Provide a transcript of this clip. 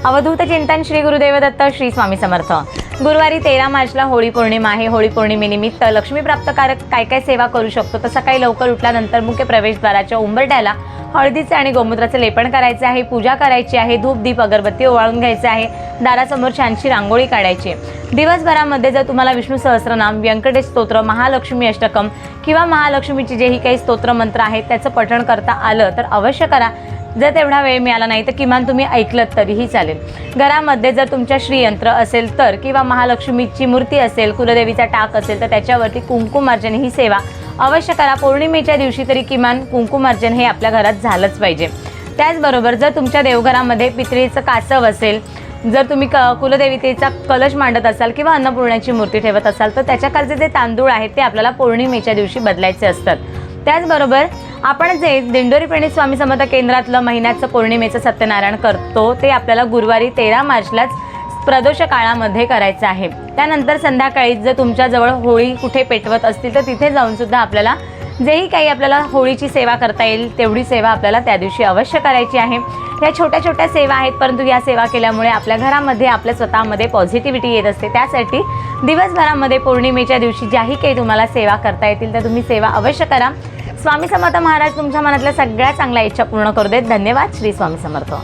अवधूत चिंतन श्री गुरुदेव दत्त श्री स्वामी समर्थ। गुरुवारी 13 मार्चला होळी पौर्णिमा आहे। होळी पौर्णिमेनिमित्त लक्ष्मी प्राप्तकारक काय काय सेवा करू शकतो तर सकाळी लवकर उठल्यानंतर मुख्य प्रवेशद्वाराच्या उंबरठ्याला हळदीचे आणि गोमूत्राचे लेपन करायचे आहे, पूजा करायची आहे, धूप दीप अगरबत्ती ओवाळून घ्यायचे आहे, दारासमोर छानशी रांगोळी काढायची आहे। दिवसभरामध्ये जर तुम्हाला विष्णू सहस्त्रनाम, व्यंकटेश स्तोत्र, महालक्ष्मी अष्टकम किंवा महालक्ष्मीचे जेही काही स्तोत्र मंत्र आहेत त्याचं पठण करता आलं तर अवश्य करा। जर तेवढा वेळ मिळाला नाही तर किमान तुम्ही ऐकलत तरीही चालेल। घरामध्ये जर तुमच्या श्रीयंत्र असेल तर किंवा महालक्ष्मीची मूर्ती असेल, कुलदेवीचा टाक असेल तर त्याच्यावरती कुंकुमार्चन ही सेवा अवश्य करा। पौर्णिमेच्या दिवशी तरी किमान कुंकुमार्चन हे आपल्या घरात झालंच पाहिजे। त्याचबरोबर जर तुमच्या देवघरामध्ये पितळेचं कासव असेल, जर तुम्ही कुलदेवतेचा कलश मांडत असाल किंवा अन्नपूर्णाची मूर्ती ठेवत असाल तर त्याच्याखालचे जे तांदूळ आहेत ते आपल्याला पौर्णिमेच्या दिवशी बदलायचे असतात। त्याचबरोबर आपण जे दिंडोरी प्रणित स्वामी समर्थ केंद्रातलं महिन्याचं पौर्णिमेचं सत्यनारायण करतो ते आपल्याला गुरुवारी 13 मार्चलाच प्रदोष काळामध्ये करायचं आहे। त्यानंतर संध्याकाळी जर तुमच्याजवळ होळी कुठे पेटवत असतील तर तिथे जाऊन सुद्धा आपल्याला जेही काही आपल्याला होळीची सेवा करता येईल तेवढी सेवा आपल्याला त्या दिवशी अवश्य करायची आहे। या छोट्या छोट्या सेवा आहेत, परंतु या सेवा केल्यामुळे आपल्या घरामध्ये आपल्या स्वतःमध्ये पॉझिटिव्हिटी येत असते। त्यासाठी दिवसभरामध्ये पौर्णिमेच्या दिवशी ज्याही काही तुम्हाला सेवा करता येतील तर तुम्ही सेवा अवश्य करा। स्वामी समर्थ महाराज तुमच्या मनातल्या सगळ्या चांगल्या इच्छा पूर्ण करू देत। धन्यवाद। श्री स्वामी समर्थ।